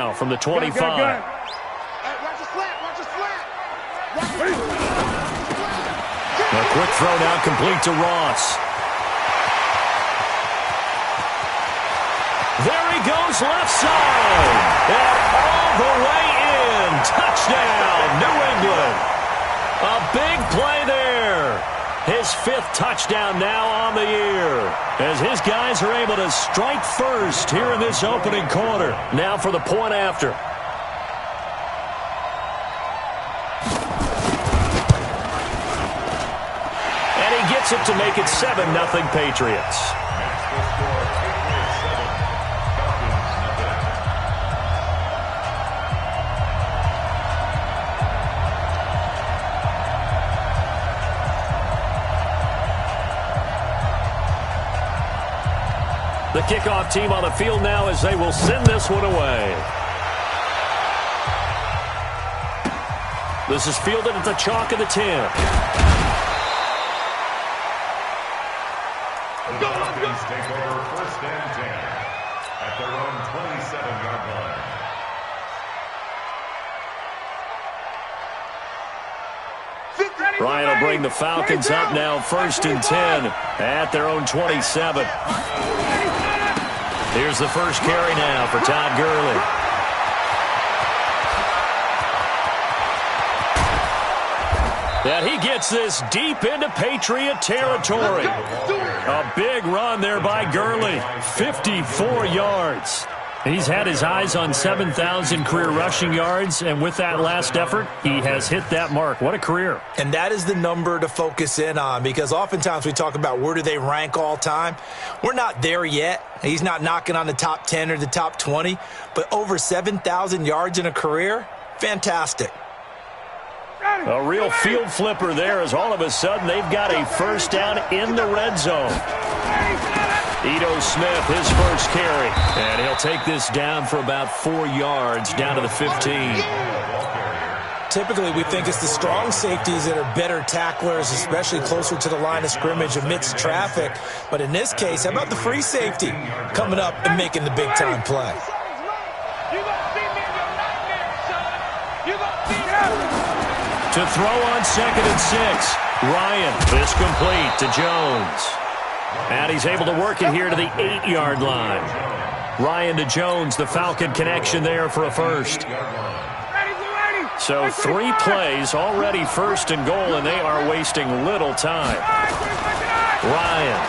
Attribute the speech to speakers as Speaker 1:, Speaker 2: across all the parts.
Speaker 1: Now from the 25.
Speaker 2: Hey, watch the slat, watch the slat.
Speaker 1: A quick throw now complete to Ross. There he goes left side. And all the way in. Touchdown, New England. A big play there. His fifth touchdown now on the year, as his guys are able to strike first here in this opening quarter. Now for the point after. And he gets it to make it 7-0 Patriots. The kickoff team on the field now as they will send this one away. This is fielded at the chalk of the 10.
Speaker 3: The Falcons take over first and 10 at their own 27-yard line.
Speaker 1: Ryan will bring the Falcons up now first and 10 at their own 27. Here's the first carry now for Todd Gurley. And he gets this deep into Patriot territory. A big run there by Gurley. 54 yards. He's had his eyes on 7,000 career rushing yards, and with that last effort, he has hit that mark. What a career.
Speaker 4: And that is the number to focus in on, because oftentimes we talk about where do they rank all time. We're not there yet. He's not knocking on the top 10 or the top 20, but over 7,000 yards in a career, fantastic.
Speaker 1: A real field flipper there, as all of a sudden they've got a first down in the red zone. Ito Smith, his first carry. And he'll take this down for about 4 yards, down to the 15.
Speaker 4: Typically, we think it's the strong safeties that are better tacklers, especially closer to the line of scrimmage amidst traffic. But in this case, how about the free safety coming up and making the big-time play?
Speaker 1: To throw on 2nd and 6. Ryan, this complete to Jones. And he's able to work it here to the 8-yard line. Ryan to Jones, the Falcon connection there for a first. So 3 plays, already first and goal, and they are wasting little time. Ryan.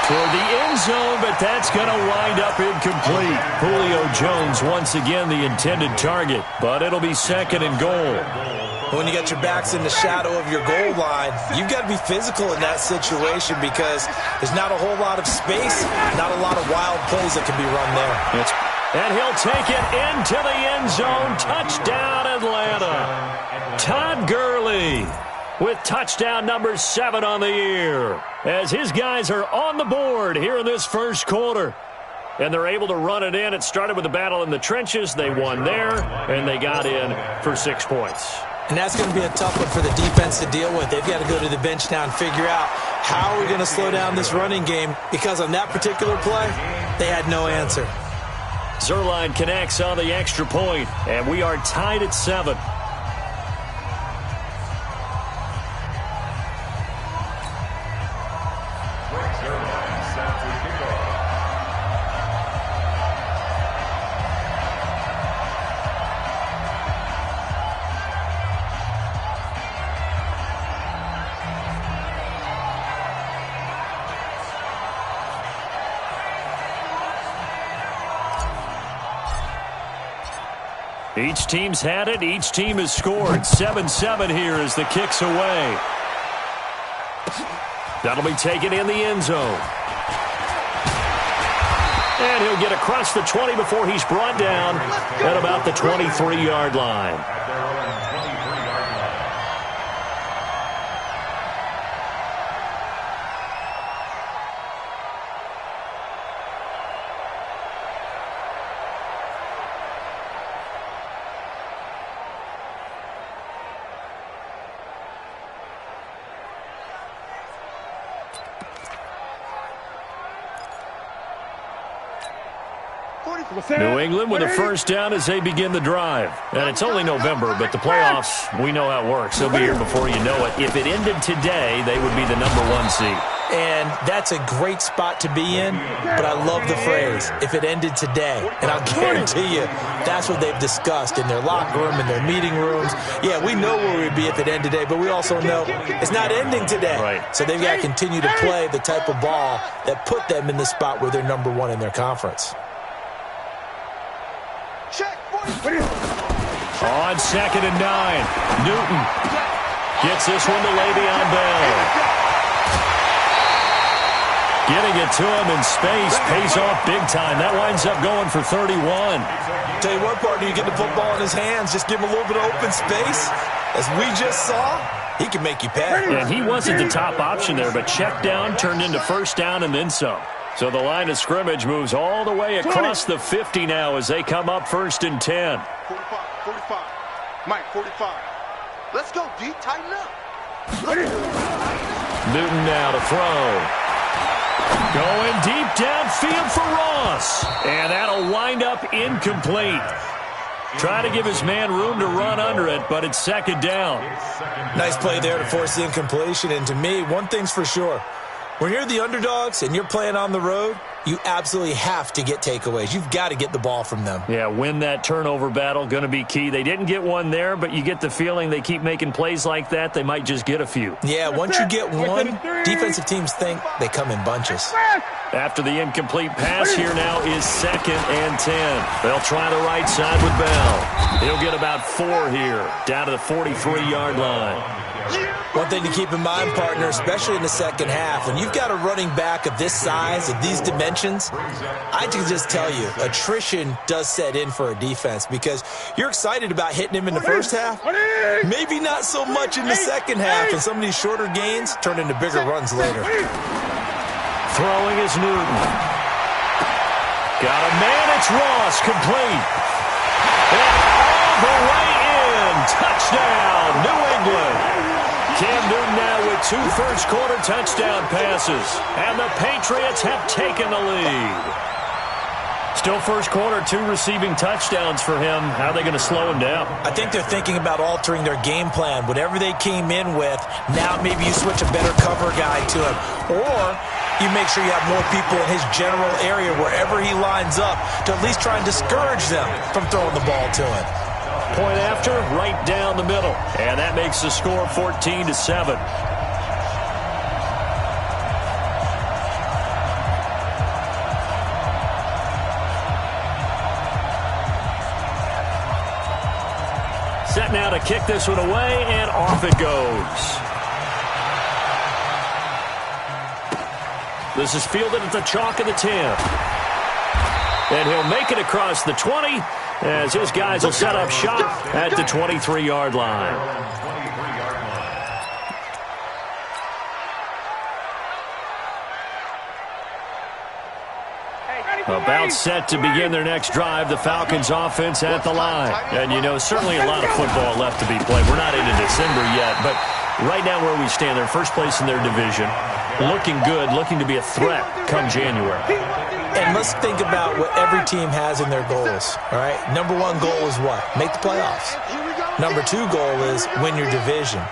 Speaker 1: Toward the end zone, but that's going to wind up incomplete. Julio Jones once again the intended target, but it'll be 2nd and goal.
Speaker 4: When you got your backs in the shadow of your goal line, you've got to be physical in that situation because there's not a whole lot of space, not a lot of wild plays that can be run there.
Speaker 1: And he'll take it into the end zone. Touchdown, Atlanta. Todd Gurley with touchdown number 7 on the year, as his guys are on the board here in this first quarter. And they're able to run it in. It started with a battle in the trenches. They won there, and they got in for 6 points.
Speaker 4: And that's going to be a tough one for the defense to deal with. They've got to go to the bench now and figure out how are we going to slow down this running game, because on that particular play, they had no answer.
Speaker 1: Zerline connects on the extra point, and we are tied at 7. Each team's had it. Each team has scored. 7-7 here as the kick's away. That'll be taken in the end zone. And he'll get across the 20 before he's brought down at about the 23-yard line. New England with a first down as they begin the drive. And it's only November, but the playoffs, we know how it works. They'll be here before you know it. If it ended today, they would be the #1 seed.
Speaker 4: And that's a great spot to be in, but I love the phrase, if it ended today. And I'll guarantee you, that's what they've discussed in their locker room, in their meeting rooms. Yeah, we know where we'd be if it ended today, but we also know it's not ending today.
Speaker 1: Right.
Speaker 4: So they've got to continue to play the type of ball that put them in the spot where they're #1 in their conference.
Speaker 1: On 2nd and 9, Newton gets this one to Le'Veon Bell. Getting it to him in space pays off big time. That winds up going for 31.
Speaker 4: Tell you what, partner, you get the football in his hands, just give him a little bit of open space. As we just saw, he can make you pay.
Speaker 1: And he wasn't the top option there, but check down turned into first down and then some. So the line of scrimmage moves all the way across the 50 now as they come up 1st and 10.
Speaker 2: 45. Mike, 45. Let's go, D. Tighten up.
Speaker 1: Newton now to throw. Going deep downfield for Ross. And that'll wind up incomplete. Try to give his man room to run under it, but it's 2nd down.
Speaker 4: Nice play there to force the incompletion. And to me, one thing's for sure. When you're the underdogs and you're playing on the road, you absolutely have to get takeaways. You've got to get the ball from them.
Speaker 1: Yeah, win that turnover battle, going to be key. They didn't get one there, but you get the feeling they keep making plays like that, they might just get a few.
Speaker 4: Yeah, once you get one, defensive teams think they come in bunches.
Speaker 1: After the incomplete pass, here now is 2nd and 10. They'll try the right side with Bell. He'll get about 4 here, down to the 43-yard line.
Speaker 4: One thing to keep in mind, partner, especially in the second half, when you've got a running back of this size, of these dimensions, I can just tell you, attrition does set in for a defense because you're excited about hitting him in the first half, maybe not so much in the second half, and some of these shorter gains turn into bigger runs later.
Speaker 1: Throwing is Newton. Got a man, it's Ross, complete. And all the way in, touchdown, New England. Cam Newton now with 2 first-quarter touchdown passes. And the Patriots have taken the lead. Still first quarter, 2 receiving touchdowns for him. How are they going to slow him down?
Speaker 4: I think they're thinking about altering their game plan. Whatever they came in with, now maybe you switch a better cover guy to him. Or you make sure you have more people in his general area wherever he lines up to at least try and discourage them from throwing the ball to him.
Speaker 1: Point after, right down the middle. And that makes the score 14-7. Set now to kick this one away, and off it goes. This is fielded at the chalk of the 10. And he'll make it across the 20 as his guys will set up shop at the 23-yard line. About set to begin their next drive, the Falcons offense at the line. And, you know, certainly a lot of football left to be played. We're not into December yet, but right now where we stand, they're first place in their division. Looking good, looking to be a threat come January.
Speaker 4: And let's think about what every team has in their goals, all right? Number 1 goal is what? Make the playoffs. Number 2 goal is win your division.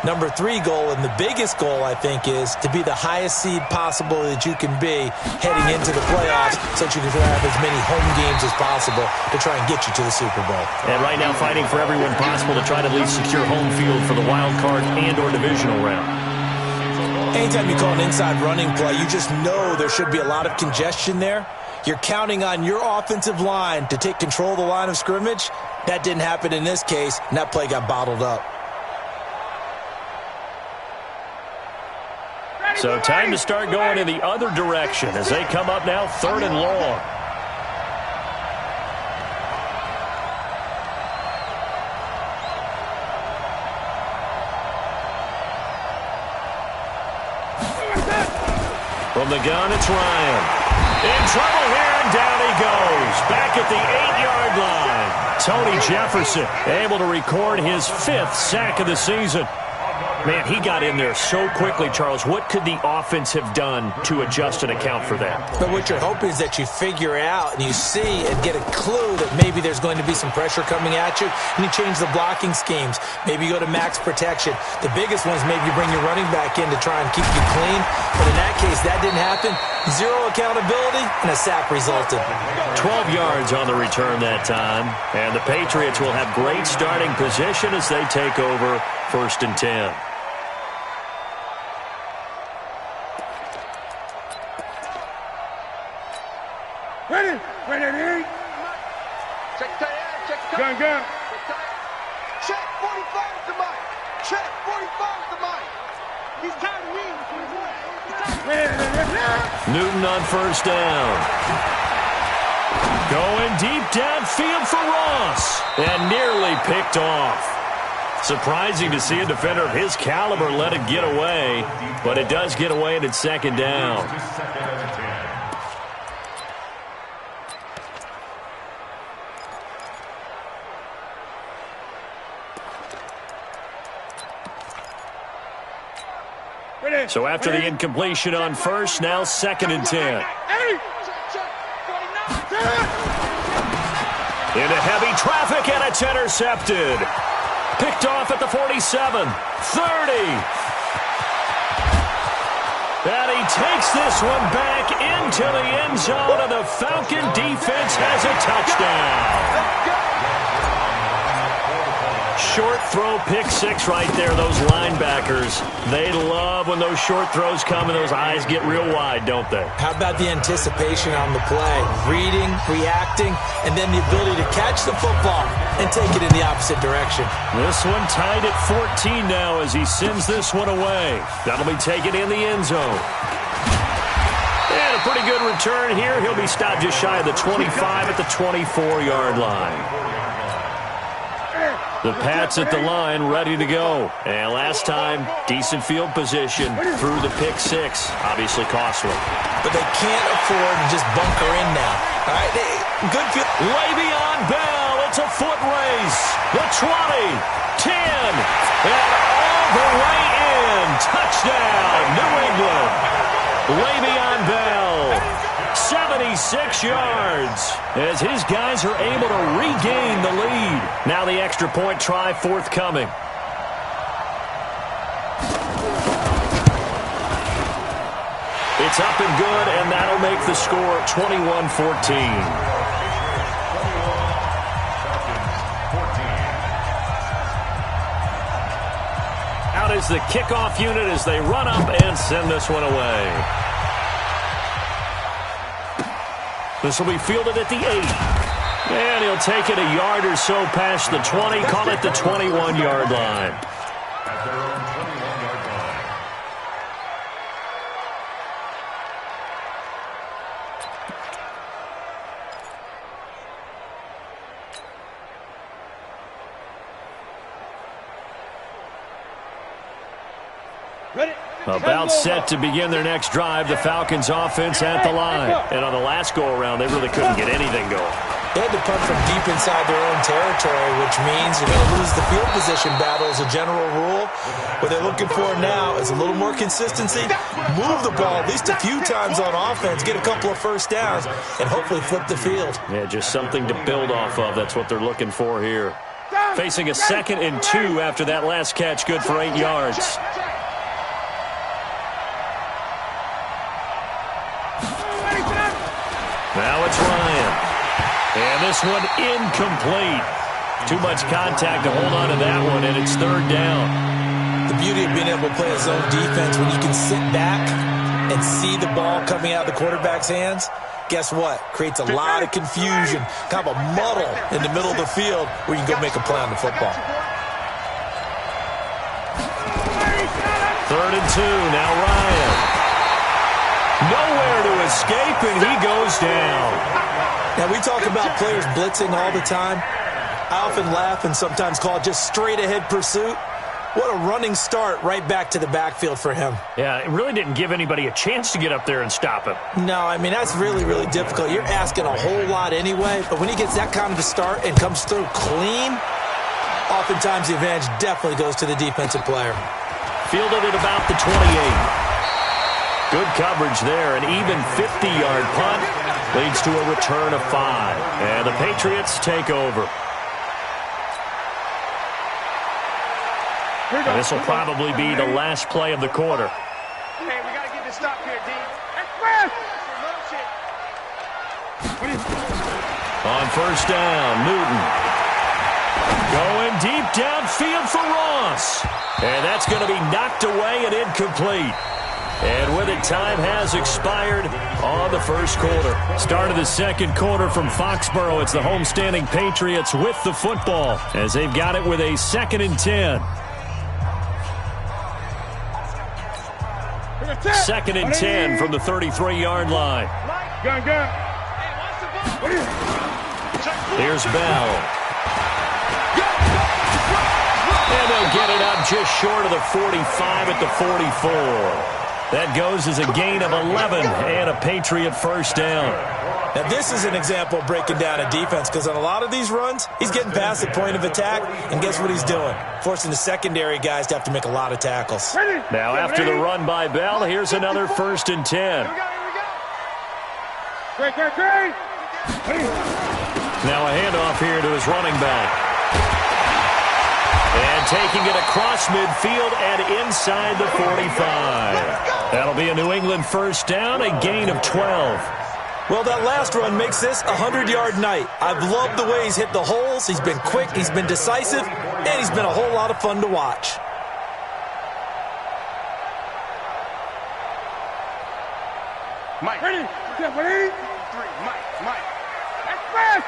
Speaker 4: Number 3 goal, and the biggest goal, I think, is to be the highest seed possible that you can be heading into the playoffs so that you can have as many home games as possible to try and get you to the Super Bowl.
Speaker 1: And right now fighting for every win possible to try to at least secure home field for the wild card and or divisional round.
Speaker 4: Anytime you call an inside running play, you just know there should be a lot of congestion there. You're counting on your offensive line to take control of the line of scrimmage. That didn't happen in this case, and that play got bottled up.
Speaker 1: So time to start going in the other direction as they come up now 3rd and long. From the gun, it's Ryan. In trouble here, and down he goes. Back at the 8-yard line. Tony Jefferson able to record his 5th sack of the season. Man, he got in there so quickly, Charles. What could the offense have done to adjust and account for that?
Speaker 4: But what you're hoping is that you figure it out and you see and get a clue that maybe there's going to be some pressure coming at you, and you change the blocking schemes. Maybe you go to max protection. The biggest one is maybe you bring your running back in to try and keep you clean. But in that case, that didn't happen. Zero accountability, and a sack resulted.
Speaker 1: 12 yards on the return that time. And the Patriots will have great starting position as they take over 1st and 10.
Speaker 2: Ready. Check tight end, check tight end. Gun. Check 45 to Mike. Check 45 to Mike. He's tired of me.
Speaker 1: Newton on 1st down. Going deep downfield for Ross. And nearly picked off. Surprising to see a defender of his caliber let it get away. But it does get away and it's 2nd down. So after the incompletion on 1st, now 2nd and 10. Into heavy traffic, and it's intercepted. Picked off at the 47, 30. And he takes this one back into the end zone, and the Falcon defense has a touchdown. Short throw, pick 6 right there. Those linebackers, they love when those short throws come and those eyes get real wide, don't they?
Speaker 4: How about the anticipation on the play? Reading, reacting, and then the ability to catch the football and take it in the opposite direction.
Speaker 1: This one tied at 14 now as he sends this one away. That'll be taken in the end zone. And a pretty good return here. He'll be stopped just shy of the 25 at the 24-yard line. The Pats at the line, ready to go. And last time, decent field position through the pick 6. Obviously costly.
Speaker 4: But they can't afford to just bunker in now. All right, good field.
Speaker 1: Le'Veon Bell, it's a foot race. The 20, 10, and all the way in. Touchdown, New England. Le'Veon Bell, 76 yards as his guys are able to regain the lead. Now the extra point try forthcoming. It's up and good, and that'll make the score 21-14. Out is the kickoff unit as they run up and send this one away. This will be fielded at the 8. And he'll take it a yard or so past the 20, call it the 21-yard line.
Speaker 3: At their own 21-yard line.
Speaker 1: About set to begin their next drive, the Falcons offense at the line. And on the last go-around, they really couldn't get anything going.
Speaker 4: They had to punt from deep inside their own territory, which means you're going to lose the field position battle as a general rule. What they're looking for now is a little more consistency, move the ball at least a few times on offense, get a couple of first downs, and hopefully flip the field.
Speaker 1: Yeah, just something to build off of. That's what they're looking for here. Facing a 2nd and 2 after that last catch, good for 8 yards. Now it's Ryan. And this one incomplete. Too much contact to hold on to that one, and it's 3rd down.
Speaker 4: The beauty of being able to play a zone defense when you can sit back and see the ball coming out of the quarterback's hands, guess what? Creates a lot of confusion, kind of a muddle in the middle of the field where you can go make a play on the football.
Speaker 1: 3rd and 2, now Ryan. Nowhere to escape, and he goes down.
Speaker 4: Now, we talk about players blitzing all the time. I often laugh and sometimes call it just straight-ahead pursuit. What a running start right back to the backfield for him.
Speaker 1: Yeah, it really didn't give anybody a chance to get up there and stop him.
Speaker 4: No, I mean, that's really, really difficult. You're asking a whole lot anyway, but when he gets that kind of a start and comes through clean, oftentimes the advantage definitely goes to the defensive player.
Speaker 1: Fielded at about the 28. Good coverage there. An even 50-yard punt leads to a return of 5. And the Patriots take over. And this will probably be the last play of the quarter.
Speaker 2: Hey, we got to get this stop here, D.
Speaker 1: On first down, Newton. Going deep downfield for Ross. And that's going to be knocked away and incomplete. And with it, time has expired on the first quarter. Start of the second quarter from Foxborough. It's the homestanding Patriots with the football as they've got it with a 2nd and 10. 2nd and 10 from the 33-yard line.
Speaker 2: Gun.
Speaker 1: Here's Bell. And they'll get it up just short of the 45 at the 44. That goes as a gain of 11 and a Patriot first down.
Speaker 4: Now, this is an example of breaking down a defense because on a lot of these runs, he's getting past the point of attack, and guess what he's doing? Forcing the secondary guys to have to make a lot of tackles.
Speaker 1: Now, after the run by Bell, here's another 1st and 10.
Speaker 2: Great.
Speaker 1: Now a handoff here to his running back. And taking it across midfield and inside the 45. That'll be a New England first down, a gain of 12.
Speaker 4: Well, that last run makes this a 100-yard night. I've loved the way he's hit the holes. He's been quick, he's been decisive, and he's been a whole lot of fun to watch.
Speaker 2: Mike. Ready? 3. Mike. That's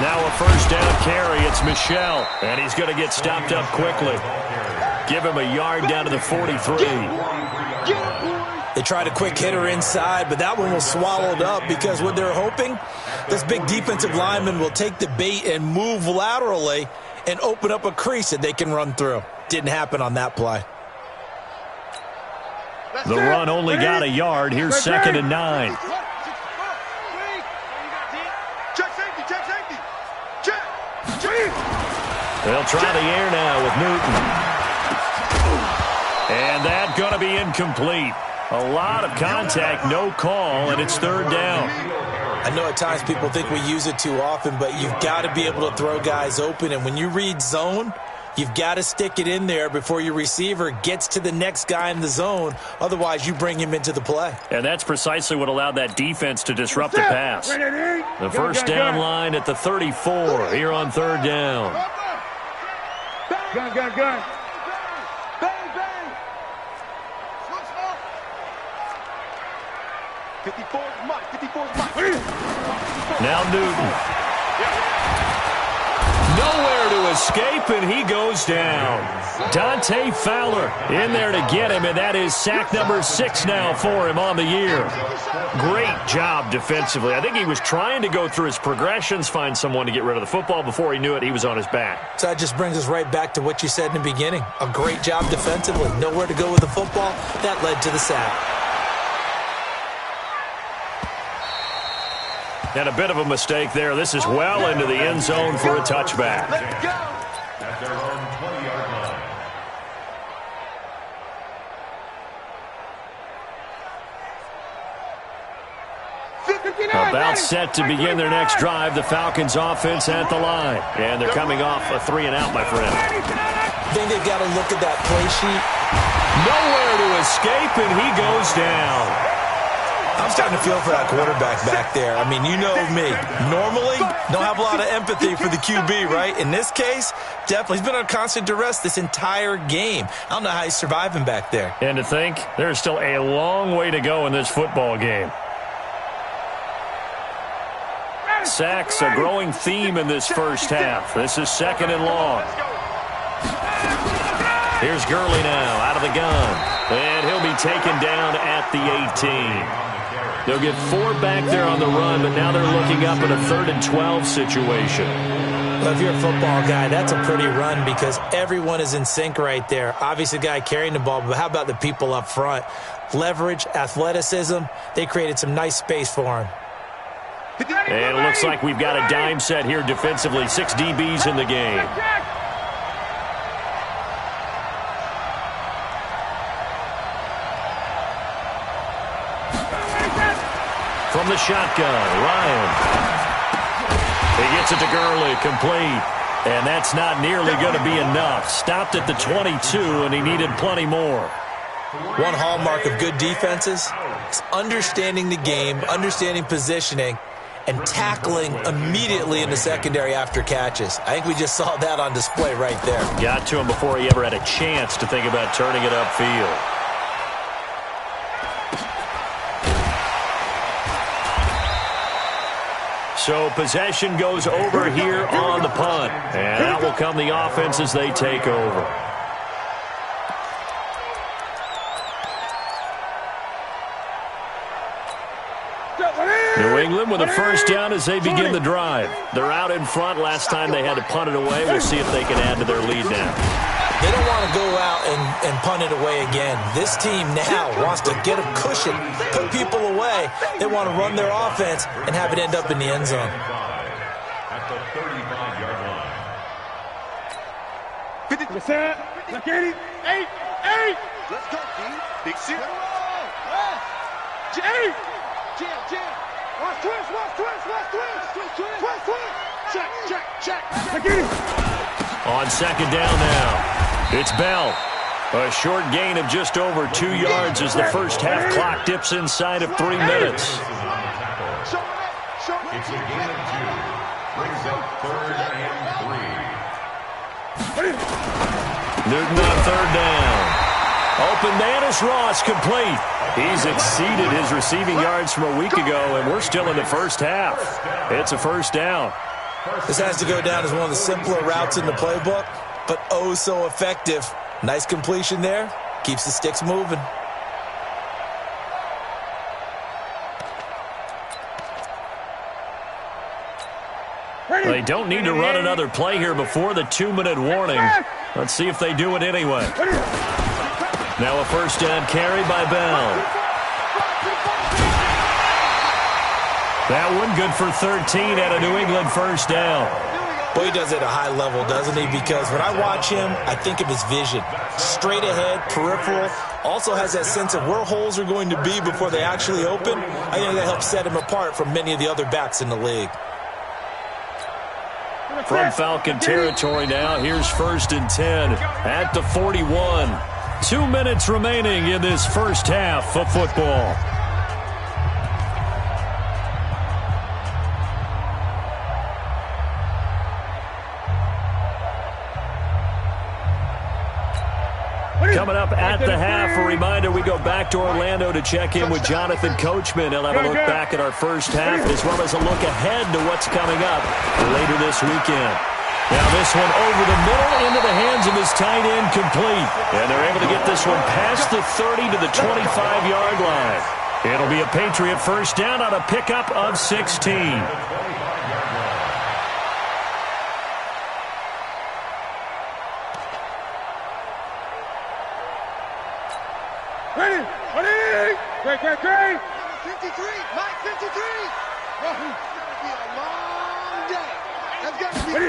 Speaker 1: Now a first down carry. It's Michelle, and he's going to get stopped up quickly. Give him a yard down to the 43.
Speaker 4: They tried a quick hitter inside, but that one was swallowed up because what they're hoping, this big defensive lineman will take the bait and move laterally and open up a crease that they can run through. Didn't happen on that play.
Speaker 1: The run only got a yard. Here's 2nd and 9. They'll try the air now with Newton. And that's going to be incomplete. A lot of contact, no call, and it's 3rd down.
Speaker 4: I know at times people think we use it too often, but you've got to be able to throw guys open. And when you read zone, you've got to stick it in there before your receiver gets to the next guy in the zone. Otherwise, you bring him into the play.
Speaker 1: And that's precisely what allowed that defense to disrupt the pass. The first down line at the 34 here on 3rd down.
Speaker 2: Gun. Bang. 54's Mike.
Speaker 1: Now Newton. Nowhere to escape, and he goes down. Dante Fowler in there to get him, and that is sack number 6 now for him on the year. Great job defensively. I think he was trying to go through his progressions, find someone to get rid of the football. Before he knew it, he was on his back.
Speaker 4: So that just brings us right back to what you said in the beginning. A great job defensively. Nowhere to go with the football. That led to the sack.
Speaker 1: And a bit of a mistake there. This is well into the end zone for a touchback.
Speaker 2: Let's go.
Speaker 3: At their own 20-yard line.
Speaker 1: About set to begin their next drive. The Falcons offense at the line. And they're coming off a 3-and-out, my friend.
Speaker 4: I think they've got to look at that play sheet.
Speaker 1: Nowhere to escape, and he goes down.
Speaker 4: I'm starting to feel for that quarterback back there. I mean, you know me. Normally, don't have a lot of empathy for the QB, right? In this case, definitely. He's been on constant duress this entire game. I don't know how he's surviving back there.
Speaker 1: And to think, there's still a long way to go in this football game. Sacks, a growing theme in this first half. This is 2nd and long. Here's Gurley now, out of the gun. And he'll be taken down at the 18. They'll get 4 back there on the run, but now they're looking up at a 3rd and 12 situation.
Speaker 4: Well, if you're a football guy, that's a pretty run because everyone is in sync right there. Obviously, the guy carrying the ball, but how about the people up front? Leverage, athleticism, they created some nice space for him.
Speaker 1: And it looks like we've got a dime set here defensively. 6 DBs in the game. From the shotgun, Ryan. He gets it to Gurley, complete. And that's not nearly going to be enough. Stopped at the 22, and he needed plenty more.
Speaker 4: One hallmark of good defenses is understanding the game, understanding positioning, and tackling immediately in the secondary after catches. I think we just saw that on display right there.
Speaker 1: Got to him before he ever had a chance to think about turning it upfield. So possession goes over here on the punt. And out will come the offense as they take over. New England with a first down as they begin the drive. They're out in front. Last time they had to punt it away. We'll see if they can add to their lead now.
Speaker 4: They don't want to go out and punt it away again. This team now wants to get a cushion, put people away. They want to run their offense and have it end up in the end zone.
Speaker 3: At the 35-yard line.
Speaker 2: 50%. Look at him. 8. Let's go, D. Big shit. Jam. Watch twist. Check. Look at him.
Speaker 1: On second down now. It's Bell. A short gain of just over 2 yards as the first half clock dips inside of 3 minutes.
Speaker 3: It's a gain of 2. Brings up 3rd and 3.
Speaker 1: Newton on third down. Open man is Ross, complete. He's exceeded his receiving yards from a week ago, and we're still in the first half. It's a first down.
Speaker 4: This has to go down as one of the simpler routes in the playbook, but oh so effective. Nice completion there. Keeps the sticks moving.
Speaker 1: They don't need to run another play here before the 2-minute warning. Let's see if they do it anyway. Now a first down carry by Bell. That one good for 13 at a New England first down.
Speaker 4: Boy, he does it at a high level, doesn't he? Because when I watch him, I think of his vision. Straight ahead, peripheral. Also has that sense of where holes are going to be before they actually open. I think that helps set him apart from many of the other backs in the league.
Speaker 1: From Falcon territory now, here's 1st and 10 at the 41. 2 minutes remaining in this first half of football. Coming up at the half, a reminder, we go back to Orlando to check in with Jonathan Coachman. He'll have a look back at our first half as well as a look ahead to what's coming up later this weekend. Now this one over the middle into the hands of his tight end, complete. And they're able to get this one past the 30 to the 25-yard line. It'll be a Patriot first down on a pickup of 16.
Speaker 2: Ready. Great. 53. Mike, 53. Oh, it's going to be a long day. That's going to be...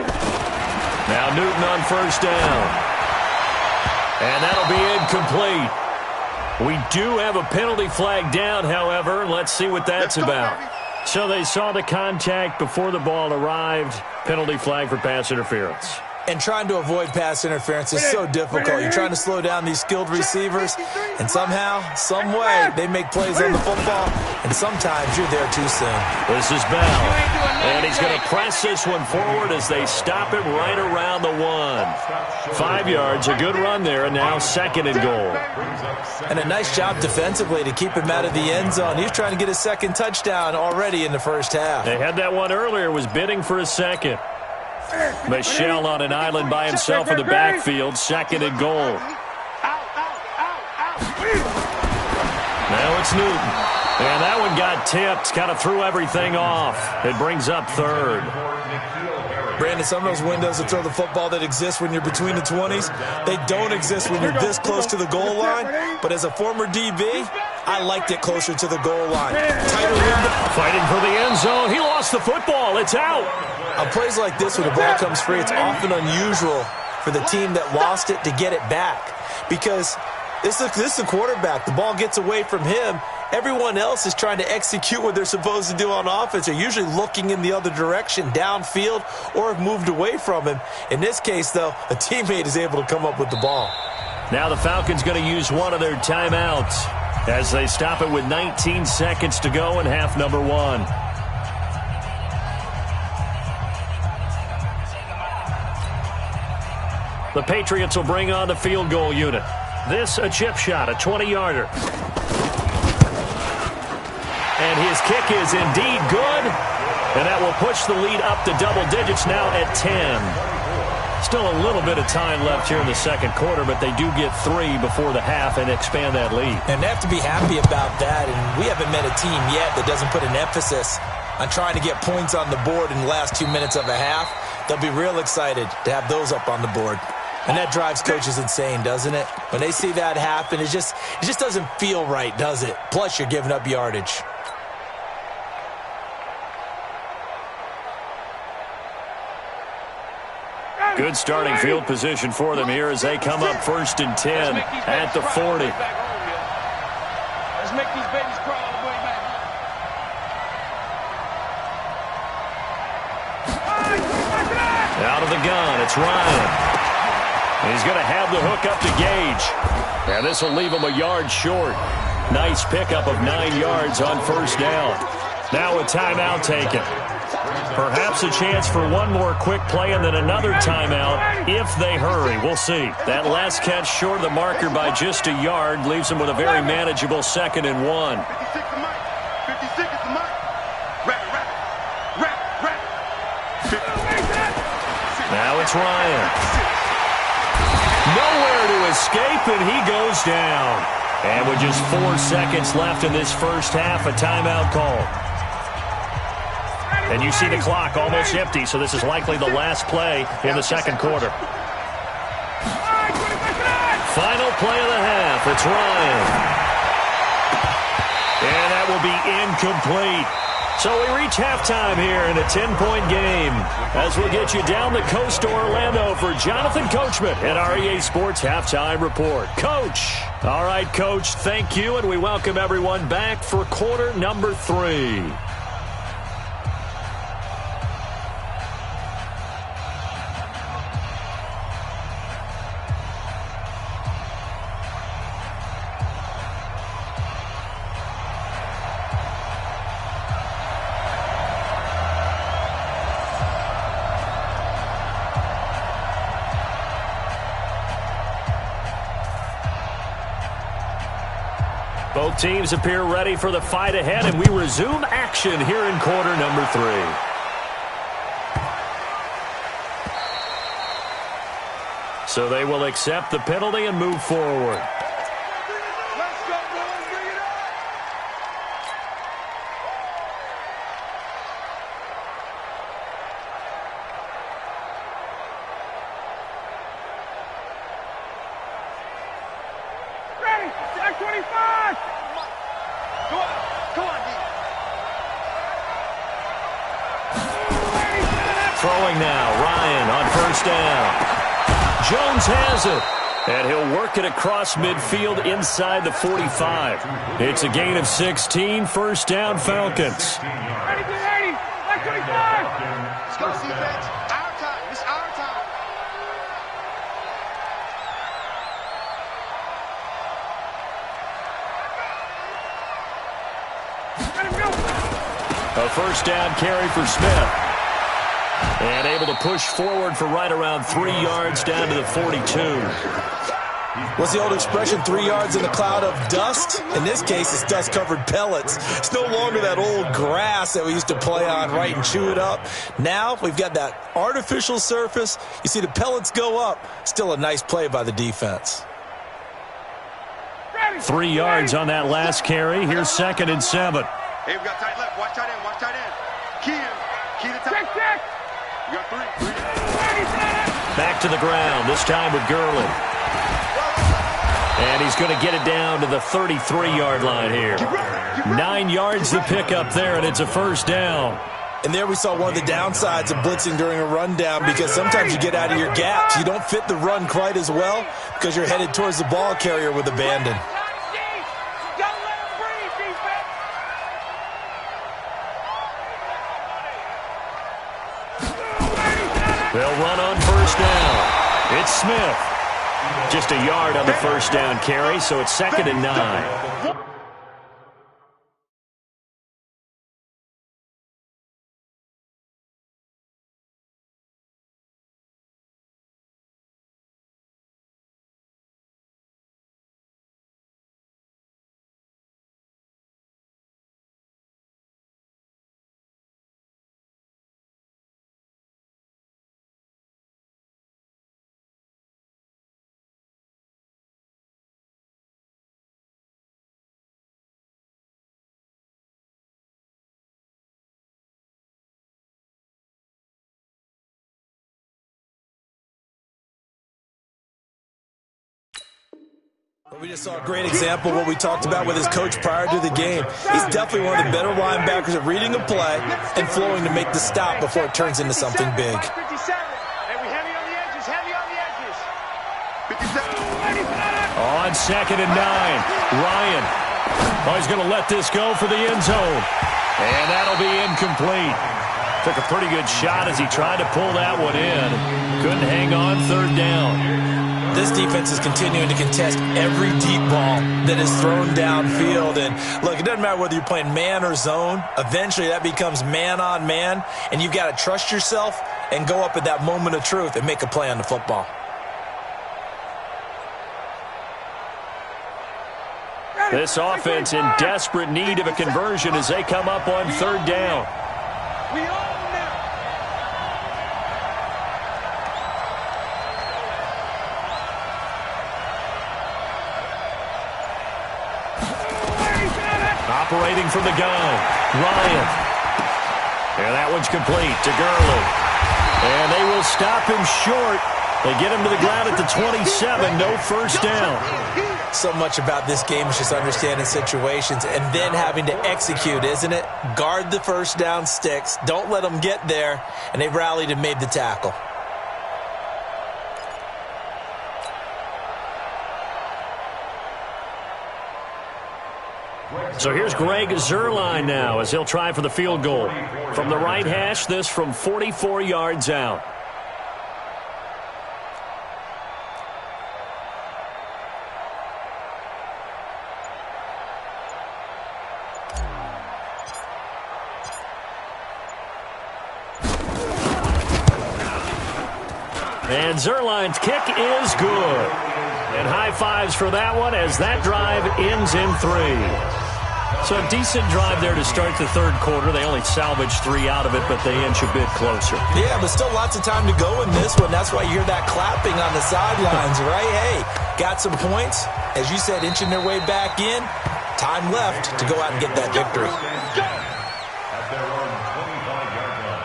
Speaker 1: Now Newton on first down. And that'll be incomplete. We do have a penalty flag down, however. Let's see what that's about. So they saw the contact before the ball arrived. Penalty flag for pass interference.
Speaker 4: And trying to avoid pass interference is so difficult. You're trying to slow down these skilled receivers, and somehow, some way, they make plays on the football, and sometimes you're there too soon.
Speaker 1: This is Bell, and he's going to press this one forward as they stop him right around the 1. 5 yards, a good run there, and now 2nd and goal.
Speaker 4: And a nice job defensively to keep him out of the end zone. He's trying to get his 2nd touchdown already in the first half.
Speaker 1: They had that one earlier, was bidding for a 2nd. Michelle on an island by himself in the backfield, 2nd and goal. Now it's Newton. And that one got tipped, kind of threw everything off. It brings up 3rd.
Speaker 4: Brandon, some of those windows to throw the football that exist when you're between the 20s, they don't exist when you're this close to the goal line. But as a former DB, I liked it closer to the goal line. Tighter window.
Speaker 1: Fighting for the end zone. He lost the football. It's out.
Speaker 4: On plays like this, when the ball comes free, it's often unusual for the team that lost it to get it back. Because this is the quarterback. The ball gets away from him, everyone else is trying to execute what they're supposed to do on offense. They're usually looking in the other direction, downfield, or have moved away from him. In this case, though, a teammate is able to come up with the ball.
Speaker 1: Now the Falcons going to use one of their timeouts as they stop it with 19 seconds to go in half number one. The Patriots will bring on the field goal unit. This a chip shot, a 20-yarder. And his kick is indeed good. And that will push the lead up to double digits now at 10. Still a little bit of time left here in the second quarter, but they do get 3 before the half and expand that lead.
Speaker 4: And they have to be happy about that. And we haven't met a team yet that doesn't put an emphasis on trying to get points on the board in the last 2 minutes of a half. They'll be real excited to have those up on the board. And that drives coaches insane, doesn't it? When they see that happen, it just doesn't feel right, does it? Plus, you're giving up yardage.
Speaker 1: Good starting field position for them here as they come up 1st and 10 at the 40.
Speaker 2: Let's make these babies crawl all the way back.
Speaker 1: Out of the gun, it's Ryan. He's going to have the hook up to Gage. And this will leave him a yard short. Nice pickup of 9 yards on 1st down. Now a timeout taken. Perhaps a chance for one more quick play and then another timeout if they hurry. We'll see. That last catch short of the marker by just a yard leaves them with a very manageable 2nd and 1.
Speaker 2: 56 to Mike. 56 to Mike. Rap.
Speaker 1: Now it's Ryan. Nowhere to escape, and he goes down. And with just 4 seconds left in this first half, a timeout call. And you see the clock almost empty, so this is likely the last play in the second quarter. Final play of the half. It's Ryan. And that will be incomplete. So we reach halftime here in a 10-point game as we'll get you down the coast to Orlando for Jonathan Coachman at our EA Sports Halftime Report. Coach. All right, Coach, thank you, and we welcome everyone back for quarter number 3. Both teams appear ready for the fight ahead, and we resume action here in quarter number 3. So they will accept the penalty and move forward.
Speaker 2: Let's go, boys. Bring it up. Ready. Jack 25. Go on. Come on, D.
Speaker 1: Throwing now, Ryan on 1st down. Jones has it, and he'll work it across midfield inside the 45. It's a gain of 16, 1st down Falcons.
Speaker 2: Ready, get ready. Jack 25. Let's go, defense. Our time. It's our time. Let him go.
Speaker 1: A 1st down carry for Smith. And able to push forward for right around 3 yards down to the 42.
Speaker 4: What's the old expression, 3 yards in a cloud of dust? In this case, it's dust-covered pellets. It's no longer that old grass that we used to play on, right, and chew it up. Now we've got that artificial surface. You see the pellets go up. Still a nice play by the defense.
Speaker 1: 3 yards on that last carry. Here's 2nd and 7.
Speaker 2: Hey, we got tight left. Watch tight end. Watch tight end. Key to tight. Check. You got 3.
Speaker 1: Back to the ground, this time with Gurley. And he's going to get it down to the 33-yard line here. 9 yards to pick up there, and it's a 1st down.
Speaker 4: And there we saw one of the downsides of blitzing during a rundown, because sometimes you get out of your gaps. You don't fit the run quite as well because you're headed towards the ball carrier with abandon.
Speaker 2: Don't let him breathe, defense.
Speaker 1: They'll run on first down. It's Smith. Just a yard on the first down carry, so it's 2nd and 9.
Speaker 4: We just saw a great example of what we talked about with his coach prior to the game. He's definitely one of the better linebackers at reading a play and flowing to make the stop before it turns into something big.
Speaker 1: On 2nd and 9, Ryan. Oh, he's going to let this go for the end zone. And that'll be incomplete. Took a pretty good shot as he tried to pull that one in. Couldn't hang on 3rd down.
Speaker 4: This defense is continuing to contest every deep ball that is thrown downfield. And, look, it doesn't matter whether you're playing man or zone. Eventually that becomes man on man, and you've got to trust yourself and go up at that moment of truth and make a play on the football.
Speaker 1: This offense in desperate need of a conversion as they come up on 3rd down. Operating from the gun, Ryan. And that one's complete to Gurley. And they will stop him short. They get him to the ground at the 27, no first down.
Speaker 4: So much about this game is just understanding situations and then having to execute, isn't it? Guard the first down sticks. Don't let them get there. And they rallied and made the tackle.
Speaker 1: So here's Greg Zuerlein now as he'll try for the field goal. From the right hash, this from 44 yards out. And Zuerlein's kick is good. And high fives for that one as that drive ends in 3. So a decent drive there to start the 3rd quarter. They only salvaged 3 out of it, but they inch a bit closer.
Speaker 4: Yeah, but still lots of time to go in this one. That's why you hear that clapping on the sidelines, right? Hey, got some points. As you said, inching their way back in. Time left to go out and get that victory.
Speaker 3: At their own 25-yard line.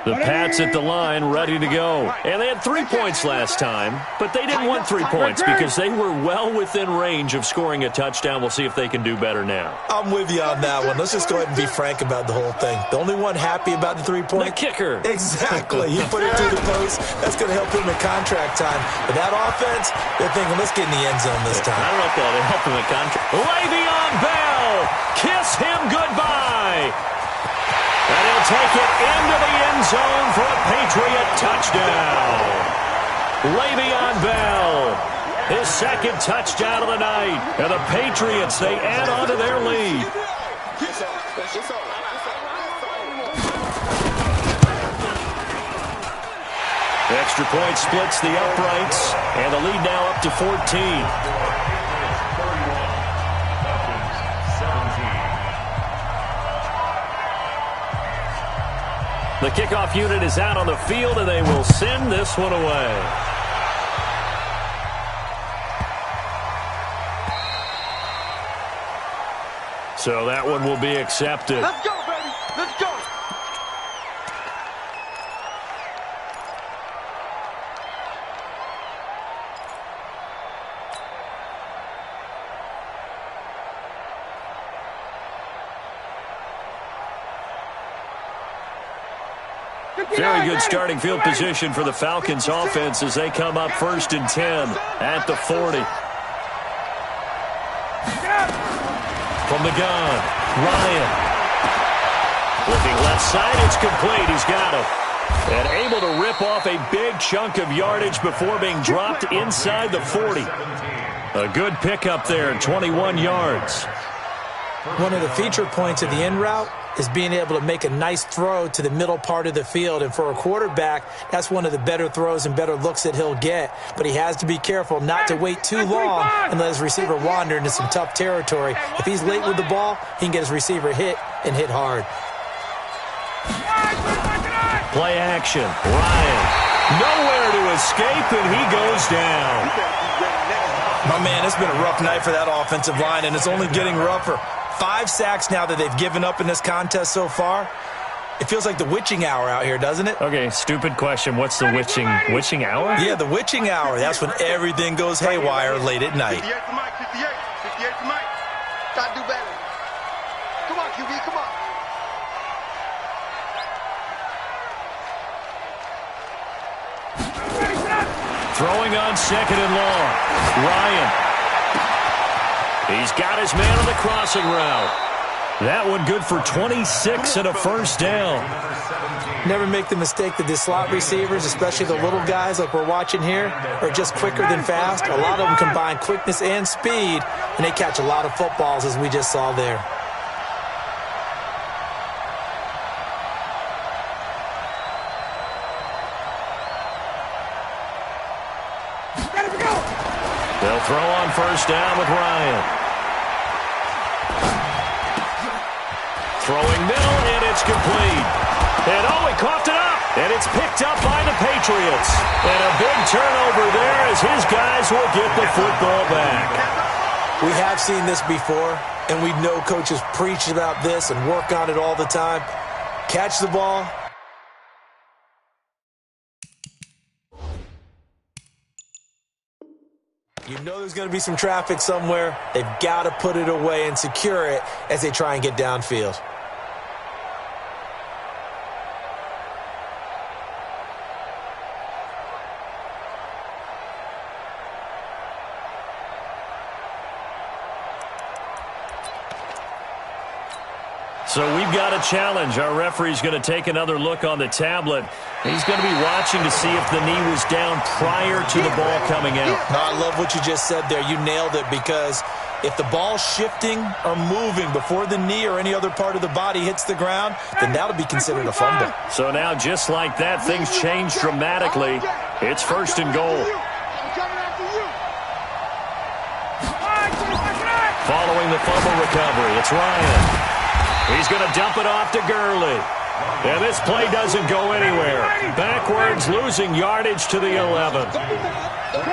Speaker 1: The Pats at the line, ready to go. And they had 3 points last time, but they didn't want 3 points because they were well within range of scoring a touchdown. We'll see if they can do better now.
Speaker 4: I'm with you on that one. Let's just go ahead and be frank about the whole thing. The only one happy about the 3-point?
Speaker 1: The kicker.
Speaker 4: Exactly. He put it through the post. That's going to help him in contract time. But that offense, they're thinking, let's get in the end zone this time.
Speaker 1: I don't know if that'll help him in contract. Le'Veon Bell, kiss him goodbye. And he'll take it into the end zone for a Patriot touchdown. Le'Veon Bell, his 2nd touchdown of the night. And the Patriots, they add on to their lead. The extra point splits the uprights, and the lead now up to 14. The kickoff unit is out on the field, and they will send this one away. So that one will be accepted.
Speaker 2: Let's go, baby. Let's go.
Speaker 1: Very good starting field position for the Falcons offense as they come up 1st and 10 at the 40. From the gun, Ryan. Looking left side, it's complete. He's got it. And able to rip off a big chunk of yardage before being dropped inside the 40. A good pickup there, 21 yards.
Speaker 4: One of the feature points of the in route is being able to make a nice throw to the middle part of the field. And for a quarterback, that's one of the better throws and better looks that he'll get. But he has to be careful not to wait too long and let his receiver wander into some tough territory. If he's late with the ball, he can get his receiver hit and hit hard.
Speaker 1: Play action. Ryan. Nowhere to escape, and he goes down.
Speaker 4: My man, it's been a rough night for that offensive line, and it's only getting rougher. 5 sacks now that they've given up in this contest so far. It feels like the witching hour out here, doesn't it?
Speaker 1: Okay, stupid question. What's the witching hour?
Speaker 4: Yeah, the witching hour. That's when everything goes haywire late at night.
Speaker 2: 58 to Mike, 58 to Mike. Try to do better. Come on, QB, come on.
Speaker 1: Throwing on 2nd and long. Ryan. He's got his man on the crossing route. That one good for 26 and a first down.
Speaker 4: Never make the mistake that the slot receivers, especially the little guys like we're watching here, are just quicker than fast. A lot of them combine quickness and speed, and they catch a lot of footballs, as we just saw there.
Speaker 1: They'll throw on 1st down with Ryan. Throwing middle, and it's complete. And he coughed it up. And it's picked up by the Patriots. And a big turnover there as his guys will get the football back.
Speaker 4: We have seen this before, and we know coaches preach about this and work on it all the time. Catch the ball. You know there's going to be some traffic somewhere. They've got to put it away and secure it as they try and get downfield.
Speaker 1: So we've got a challenge. Our referee's going to take another look on the tablet. He's going to be watching to see if the knee was down prior to the ball coming out.
Speaker 4: No, I love what you just said there. You nailed it, because if the ball's shifting or moving before the knee or any other part of the body hits the ground, then that'll be considered a fumble.
Speaker 1: So now, just like that, things change dramatically. It's 1st and goal. Following the fumble recovery, it's Ryan. He's going to dump it off to Gurley. And this play doesn't go anywhere. Backwards, losing yardage to the 11.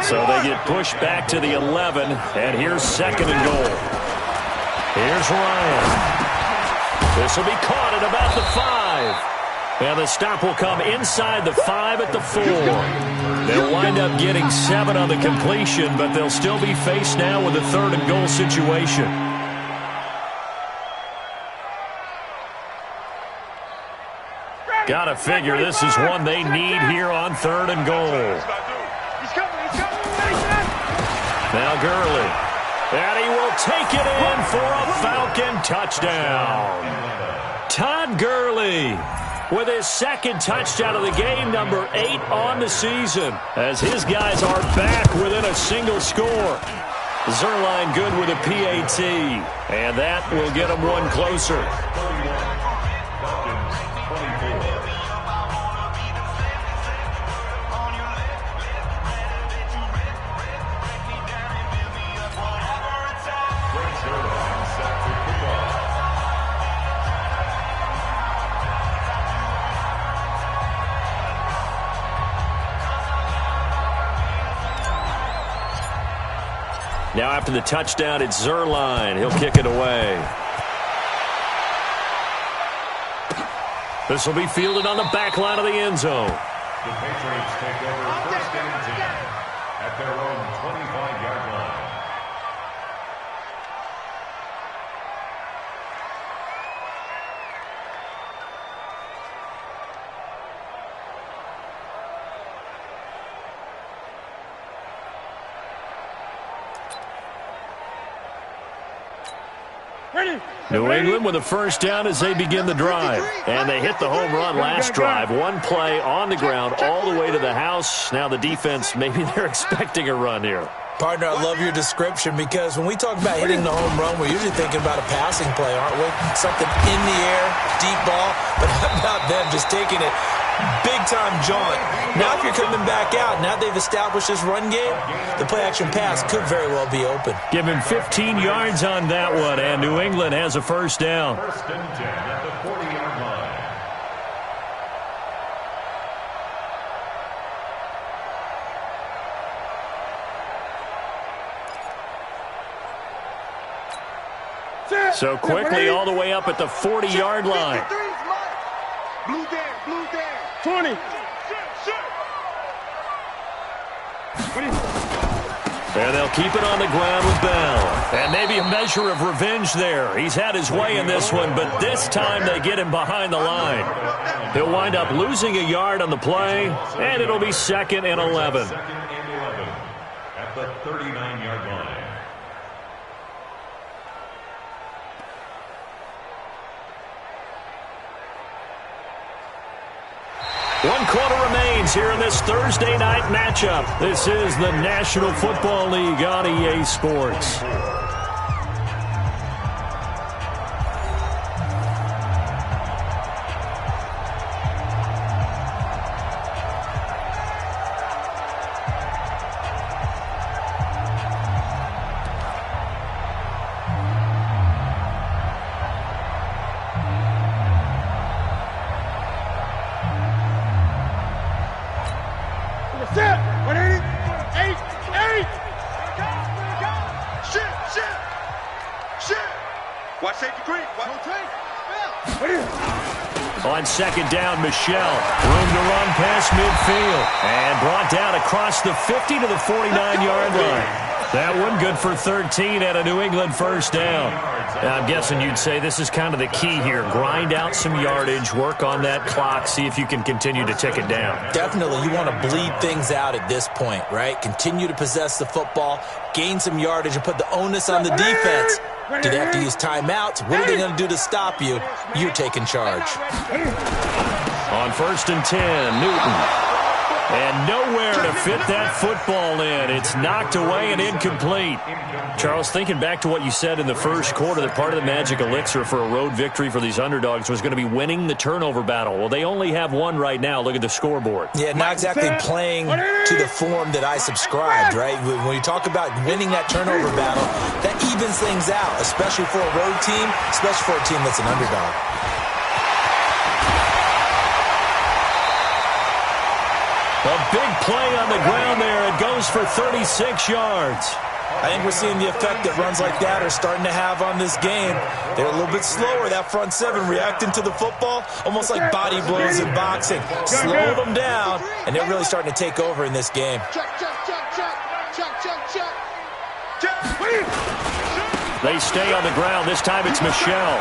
Speaker 1: So they get pushed back to the 11, and here's 2nd and goal. Here's Ryan. This will be caught at about the 5. And the stop will come inside the 5 at the 4. They'll wind up getting 7 on the completion, but they'll still be faced now with a 3rd and goal situation. Gotta figure this is one they need here on 3rd and goal. Now Gurley. And he will take it in for a Falcon touchdown. Todd Gurley with his 2nd touchdown of the game, number 8 on the season, as his guys are back within a single score. Zerline good with a PAT, and that will get them one closer. Now after the touchdown, it's Zerline. He'll kick it away. This will be fielded on the back line of the end zone.
Speaker 3: The Patriots take over 1st and 10 at their own 25-yard line.
Speaker 1: New England with a first down as they begin the drive. And they hit the home run last drive. One play on the ground all the way to the house. Now the defense, maybe they're expecting a run here.
Speaker 4: Partner, I love your description because when we talk about hitting the home run, we're usually thinking about a passing play, aren't we? Something in the air, deep ball, but how about them just taking it big-time jaunt. Now if you're coming back out, now they've established this run game, the play-action pass could very well be open.
Speaker 1: Give him 15 yards on that one, and New England has a first down.
Speaker 3: First and 10 at the 40-yard line.
Speaker 1: So quickly all the way up at the 40-yard line.
Speaker 2: Blue down.
Speaker 5: 20.
Speaker 1: And they'll keep it on the ground with Bell. And maybe a measure of revenge there. He's had his way in this one, but this time they get him behind the line. He'll wind up losing a yard on the play, and it'll be 2nd and 11.
Speaker 3: Second and 11 at the 39-yard line.
Speaker 1: One quarter remains here in this Thursday night matchup. This is the National Football League on EA Sports.
Speaker 2: Watch safety green.
Speaker 1: On second down, Michelle. Room to run past midfield. And brought down across the 50 to the 49-yard line. That one good for 13 at a New England first down. Now, I'm guessing you'd say this is kind of the key here. Grind out some yardage, work on that clock, see if you can continue to tick it down.
Speaker 4: Definitely, you want to bleed things out at this point, right? Continue to possess the football, gain some yardage, and put the onus on the defense. Do they have to use timeouts? What are they going to do to stop you? You're taking charge.
Speaker 1: On 1st and 10, Newton. And nowhere to fit that football in. It's knocked away and incomplete. Charles, thinking back to what you said in the first quarter, that part of the magic elixir for a road victory for these underdogs was going to be winning the turnover battle. Well, they only have one right now. Look at the scoreboard.
Speaker 4: Yeah, not exactly playing to the form that I subscribed, right? When you talk about winning that turnover battle, that evens things out, especially for a road team, especially for a team that's an underdog.
Speaker 1: A big play on the ground there. It goes for 36 yards.
Speaker 4: I think we're seeing the effect that runs like that are starting to have on this game. They're a little bit slower, that front seven, reacting to the football, almost like body blows in boxing. Slow them down, and they're really starting to take over in this game.
Speaker 1: They stay on the ground. This time it's Michelle.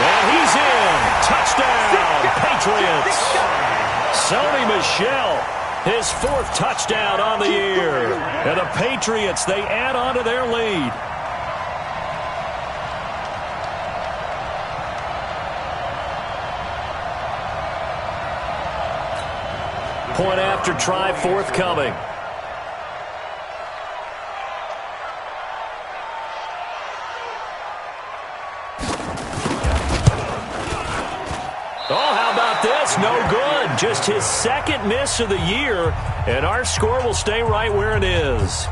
Speaker 1: And he's in. Touchdown, Patriots. Sony Michel, his 4th touchdown on the year. And the Patriots, they add on to their lead. Point after try forthcoming. Oh, how about this? No good. Just his 2nd miss of the year, and our score will stay right where it is.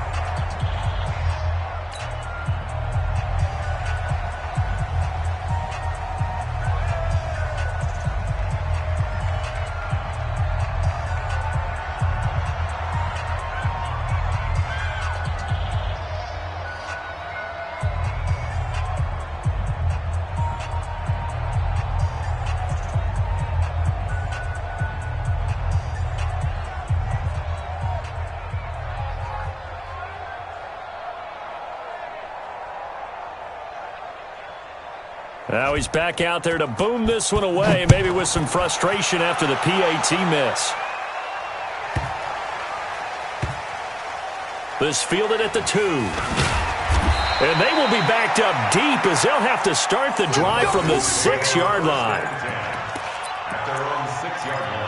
Speaker 1: Now he's back out there to boom this one away, maybe with some frustration after the PAT miss. This fielded at the 2. And they will be backed up deep as they'll have to start the drive from the 6-yard line.
Speaker 3: At their own 6-yard line.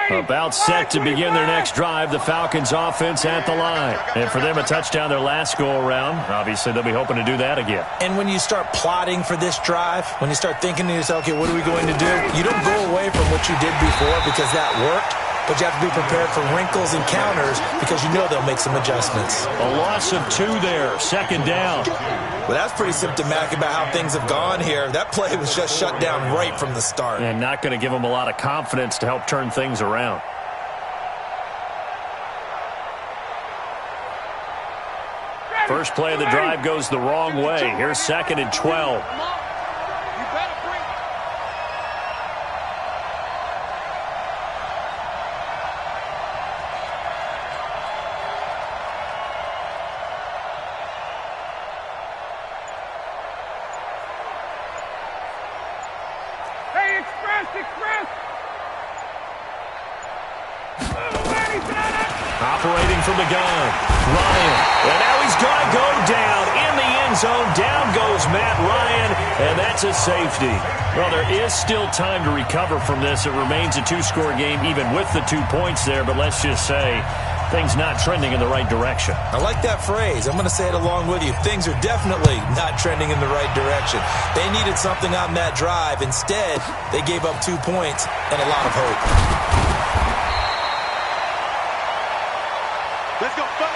Speaker 1: About set to begin their next drive, the Falcons offense at the line. And for them, a touchdown their last go-around. Obviously, they'll be hoping to do that again.
Speaker 4: And when you start plotting for this drive, when you start thinking to yourself, okay, what are we going to do? You don't go away from what you did before because that worked, but you have to be prepared for wrinkles and counters because you know they'll make some adjustments.
Speaker 1: A loss of 2 there, 2nd down.
Speaker 4: Well, that's pretty symptomatic about how things have gone here. That play was just shut down right from the start.
Speaker 1: And not going to give them a lot of confidence to help turn things around. First play of the drive goes the wrong way. Here's 2nd and 12. Operating from the gun, Ryan. And now he's going to go down in the end zone. Down goes Matt Ryan, and that's a safety. Well, there is still time to recover from this. It remains a 2-score game even with the 2 points there, but let's just say things not trending in the right direction.
Speaker 4: I like that phrase. I'm going to say it along with you. Things are definitely not trending in the right direction. They needed something on that drive. Instead, they gave up 2 points and a lot of hope.
Speaker 2: Let's go, fellas.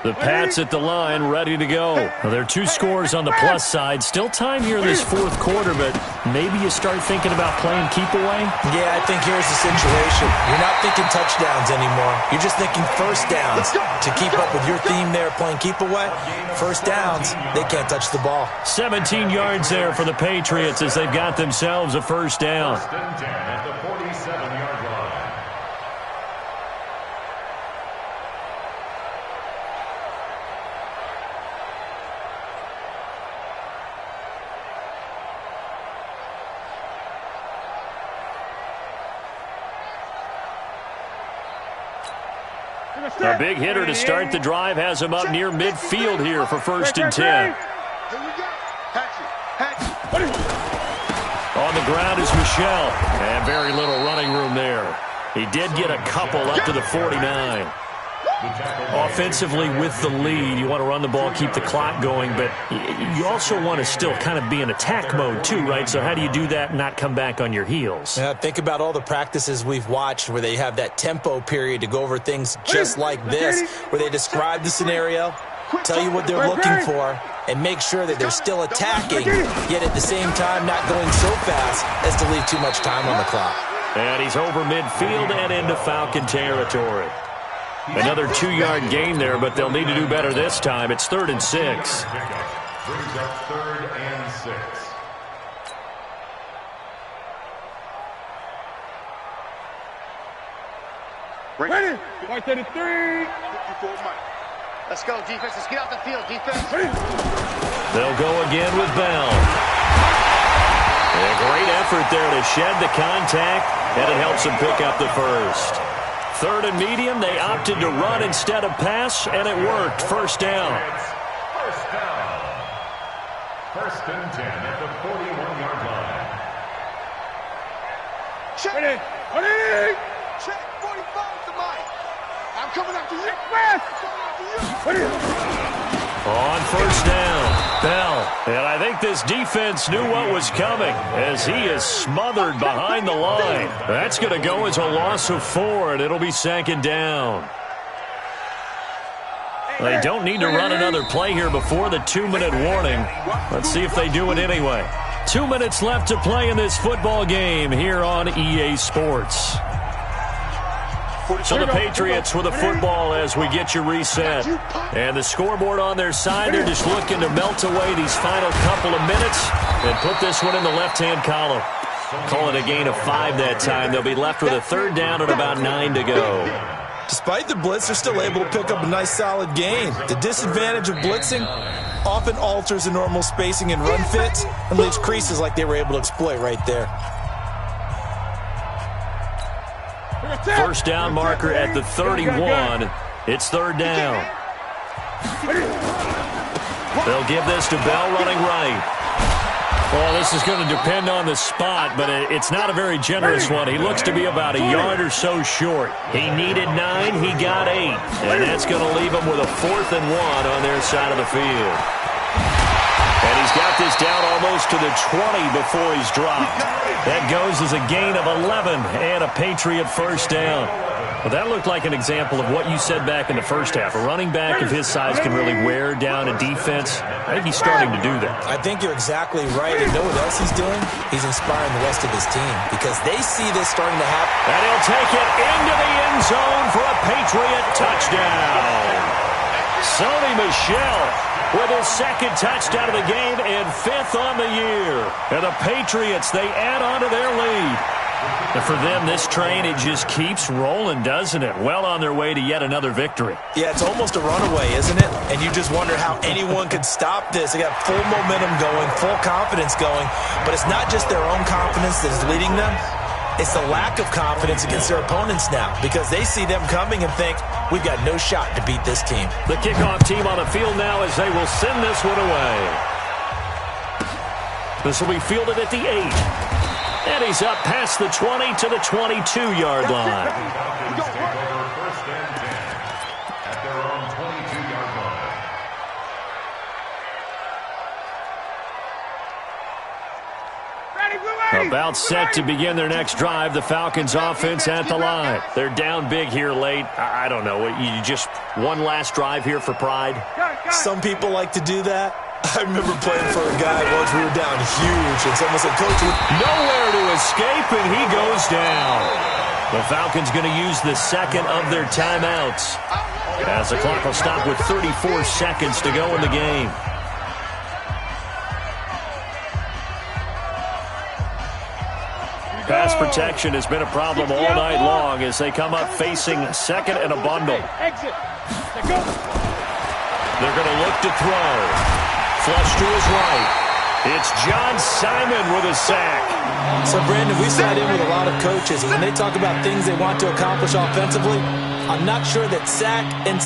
Speaker 1: The Pats at the line, ready to go. Well, there are 2 scores on the plus side. Still time here in this 4th quarter, but maybe you start thinking about playing keep away?
Speaker 4: Yeah, I think here's the situation. You're not thinking touchdowns anymore. You're just thinking first downs. To keep up with your theme there, playing keep away, first downs, they can't touch the ball.
Speaker 1: 17 yards there for the Patriots as they've got themselves a first down.
Speaker 3: 1st and 10 at the 47-yard line.
Speaker 1: A big hitter to start the drive has him up near midfield here for 1st and 10. On the ground is Michel, and very little running room there. He did get a couple up to the 49. Offensively with the lead, you want to run the ball, keep the clock going, but you also want to still kind of be in attack mode too, right? So how do you do that and not come back on your heels?
Speaker 4: Yeah, think about all the practices we've watched where they have that tempo period to go over things just like this, where they describe the scenario, tell you what they're looking for, and make sure that they're still attacking, yet at the same time not going so fast as to leave too much time on the clock.
Speaker 1: And he's over midfield and into Falcon territory. Another 2-yard gain there, but they'll need to do better this time. It's 3rd and 6.
Speaker 3: Brings up 3rd and 6.
Speaker 2: Ready? 133. 54, Mike. Let's go, defense. Let's get out the field, defense.
Speaker 1: They'll go again with Bell. A great effort there to shed the contact, and it helps him pick up the first. 3rd and medium, they opted to run instead of pass, and it worked. First down.
Speaker 3: First down. 1st and 10 at the 41-yard line.
Speaker 2: Check. Ready. Check. 45 to Mike. I'm coming up to you.
Speaker 1: On first down, Bell. And I think this defense knew what was coming as he is smothered behind the line. That's going to go as a loss of 4, and it'll be 2nd down. They don't need to run another play here before the 2-minute warning. Let's see if they do it anyway. 2 minutes left to play in this football game here on EA Sports. So the Patriots with a football as we get you reset. And the scoreboard on their side, they're just looking to melt away these final couple of minutes and put this one in the left-hand column. Call it a gain of 5 that time. They'll be left with a third down and about 9 to go.
Speaker 4: Despite the blitz, they're still able to pick up a nice solid gain. The disadvantage of blitzing often alters the normal spacing and run fits and leaves creases like they were able to exploit right there.
Speaker 1: First down marker at the 31. It's third down. They'll give this to Bell running right. Well, this is going to depend on the spot, but it's not a very generous one. He looks to be about a yard or so short. He needed 9, he got 8. And that's going to leave him with a 4th and 1 on their side of the field. And he's got this down almost to the 20 before he's dropped. That goes as a gain of 11 and a Patriot first down. Well, that looked like an example of what you said back in the first half. A running back of his size can really wear down a defense. I think he's starting to do that.
Speaker 4: I think you're exactly right. And know what else he's doing? He's inspiring the rest of his team because they see this starting to happen.
Speaker 1: And he'll take it into the end zone for a Patriot touchdown. Sony Michel with his second touchdown of the game and 5th on the year. And the Patriots, they add on to their lead. And for them, this train, it just keeps rolling, doesn't it? Well on their way to yet another victory.
Speaker 4: Yeah, it's almost a runaway, isn't it? And you just wonder how anyone could stop this. They got full momentum going, full confidence going. But it's not just their own confidence that is leading them. It's the lack of confidence against their opponents now because they see them coming and think, we've got no shot to beat this team.
Speaker 1: The kickoff team on the field now as they will send this one away. This will be fielded at the 8. And he's up past the 20 to the 22-yard line.
Speaker 3: Falcons take over first and 10 at their own 22-yard line.
Speaker 1: About set to begin their next drive. The Falcons offense at the line. They're down big here late. I don't know. You just one last drive here for pride?
Speaker 4: Some people like to do that. I remember playing for a guy once we were down huge, and someone said, Coach,
Speaker 1: nowhere to escape, and he goes down. The Falcons going to use the second of their timeouts as the clock will stop with 34 seconds to go in the game. Pass protection has been a problem all night long as they come up facing second and a bundle. They're going to look to throw. Flush to his right. It's John Simon with a sack.
Speaker 4: So, Brandon, we sat in with a lot of coaches, and when they talk about things they want to accomplish offensively, I'm not sure that sack and